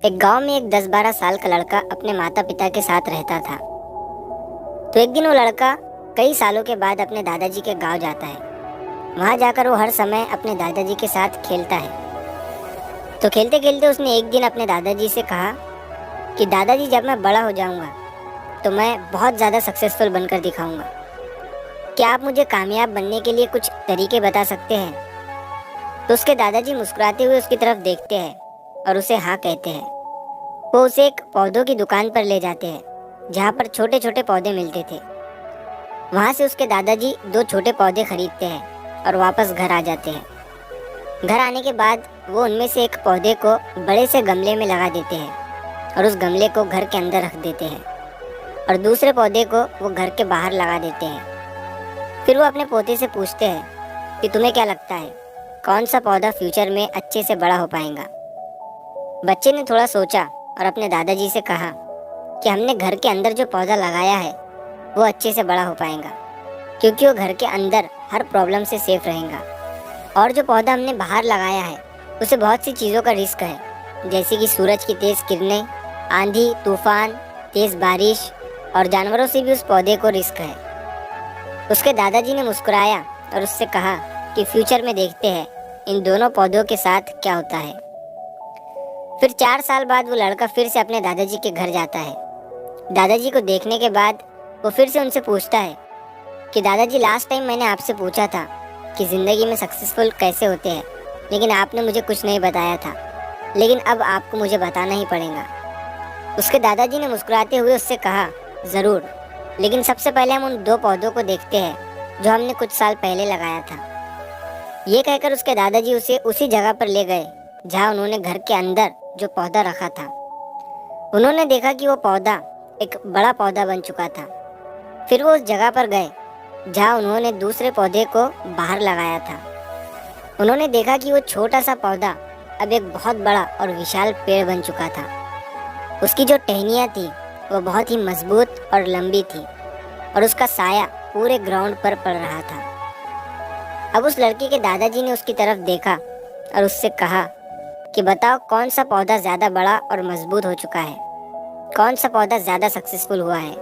एक गांव में एक 10-12 साल का लड़का अपने माता पिता के साथ रहता था। तो एक दिन वो लड़का कई सालों के बाद अपने दादाजी के गांव जाता है। वहां जाकर वो हर समय अपने दादाजी के साथ खेलता है। तो खेलते खेलते उसने एक दिन अपने दादाजी से कहा कि दादाजी, जब मैं बड़ा हो जाऊंगा तो मैं बहुत ज़्यादा सक्सेसफुल बनकर दिखाऊंगा। क्या आप मुझे कामयाब बनने के लिए कुछ तरीके बता सकते हैं? तो उसके दादाजी मुस्कुराते हुए उसकी तरफ देखते हैं और उसे हाँ कहते हैं। वो उसे एक पौधों की दुकान पर ले जाते हैं जहाँ पर छोटे छोटे पौधे मिलते थे। वहाँ से उसके दादाजी 2 छोटे पौधे खरीदते हैं और वापस घर आ जाते हैं। घर आने के बाद वो उनमें से एक पौधे को बड़े से गमले में लगा देते हैं और उस गमले को घर के अंदर रख देते हैं और दूसरे पौधे को वो घर के बाहर लगा देते हैं। फिर वो अपने पोते से पूछते हैं कि तुम्हें क्या लगता है, कौन सा पौधा फ्यूचर में अच्छे से बड़ा हो पाएगा? बच्चे ने थोड़ा सोचा और अपने दादाजी से कहा कि हमने घर के अंदर जो पौधा लगाया है वो अच्छे से बड़ा हो पाएगा, क्योंकि वो घर के अंदर हर प्रॉब्लम से सेफ रहेगा। और जो पौधा हमने बाहर लगाया है उसे बहुत सी चीज़ों का रिस्क है, जैसे कि सूरज की तेज़ किरणें, आंधी तूफान, तेज़ बारिश और जानवरों से भी उस पौधे को रिस्क है। उसके दादाजी ने मुस्कुराया और उससे कहा कि फ्यूचर में देखते हैं इन दोनों पौधों के साथ क्या होता है। फिर 4 साल बाद वो लड़का फिर से अपने दादाजी के घर जाता है। दादाजी को देखने के बाद वो फिर से उनसे पूछता है कि दादाजी, लास्ट टाइम मैंने आपसे पूछा था कि ज़िंदगी में सक्सेसफुल कैसे होते हैं, लेकिन आपने मुझे कुछ नहीं बताया था, लेकिन अब आपको मुझे बताना ही पड़ेगा। उसके दादाजी ने मुस्कुराते हुए उससे कहा, ज़रूर, लेकिन सबसे पहले हम उन 2 पौधों को देखते हैं जो हमने कुछ साल पहले लगाया था। ये कहकर उसके दादाजी उसे उसी जगह पर ले गए जहाँ उन्होंने घर के अंदर जो पौधा रखा था। उन्होंने देखा कि वो पौधा एक बड़ा पौधा बन चुका था। फिर वो उस जगह पर गए जहाँ उन्होंने दूसरे पौधे को बाहर लगाया था। उन्होंने देखा कि वो छोटा सा पौधा अब एक बहुत बड़ा और विशाल पेड़ बन चुका था। उसकी जो टहनियाँ थी वो बहुत ही मजबूत और लंबी थी और उसका साया पूरे ग्राउंड पर पड़ रहा था। अब उस लड़के के दादाजी ने उसकी तरफ देखा और उससे कहा कि बताओ, कौन सा पौधा ज़्यादा बड़ा और मजबूत हो चुका है, कौन सा पौधा ज़्यादा सक्सेसफुल हुआ है?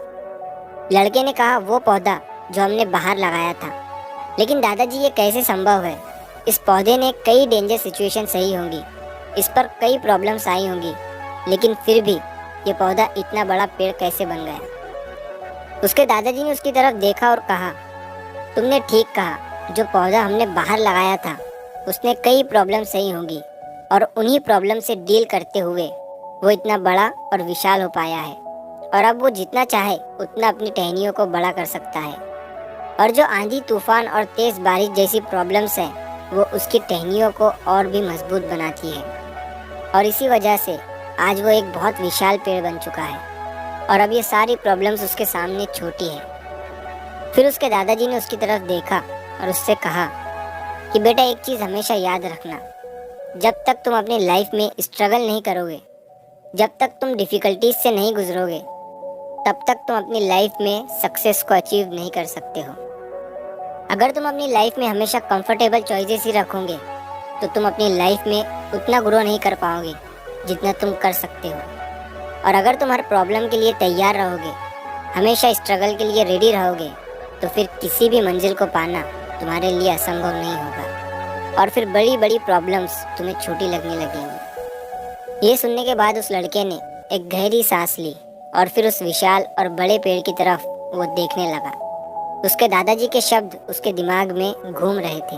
लड़के ने कहा, वो पौधा जो हमने बाहर लगाया था। लेकिन दादाजी, ये कैसे संभव है? इस पौधे ने कई डेंजर सिचुएशन सही होंगी, इस पर कई प्रॉब्लम्स आई होंगी, लेकिन फिर भी ये पौधा इतना बड़ा पेड़ कैसे बन गया? उसके दादाजी ने उसकी तरफ देखा और कहा, तुमने ठीक कहा, जो पौधा हमने बाहर लगाया था उसने कई प्रॉब्लम सही होंगी और उन्हीं प्रॉब्लम से डील करते हुए वो इतना बड़ा और विशाल हो पाया है। और अब वो जितना चाहे उतना अपनी टहनियों को बड़ा कर सकता है। और जो आंधी तूफान और तेज़ बारिश जैसी प्रॉब्लम्स हैं वो उसकी टहनियों को और भी मजबूत बनाती है। और इसी वजह से आज वो एक बहुत विशाल पेड़ बन चुका है और अब ये सारी प्रॉब्लम्स उसके सामने छोटी है। फिर उसके दादाजी ने उसकी तरफ देखा और उससे कहा कि बेटा, एक चीज़ हमेशा याद रखना, जब तक तुम अपनी लाइफ में स्ट्रगल नहीं करोगे, जब तक तुम डिफ़िकल्टीज से नहीं गुजरोगे, तब तक तुम अपनी लाइफ में सक्सेस को अचीव नहीं कर सकते हो। अगर तुम अपनी लाइफ में हमेशा कंफर्टेबल चॉइसेस ही रखोगे तो तुम अपनी लाइफ में उतना ग्रो नहीं कर पाओगे जितना तुम कर सकते हो। और अगर तुम हर प्रॉब्लम के लिए तैयार रहोगे, हमेशा स्ट्रगल के लिए रेडी रहोगे, तो फिर किसी भी मंजिल को पाना तुम्हारे लिए असंभव नहीं होगा और फिर बड़ी बड़ी प्रॉब्लम्स तुम्हें छोटी लगने लगेंगी। ये सुनने के बाद उस लड़के ने एक गहरी सांस ली और फिर उस विशाल और बड़े पेड़ की तरफ वो देखने लगा। उसके दादाजी के शब्द उसके दिमाग में घूम रहे थे,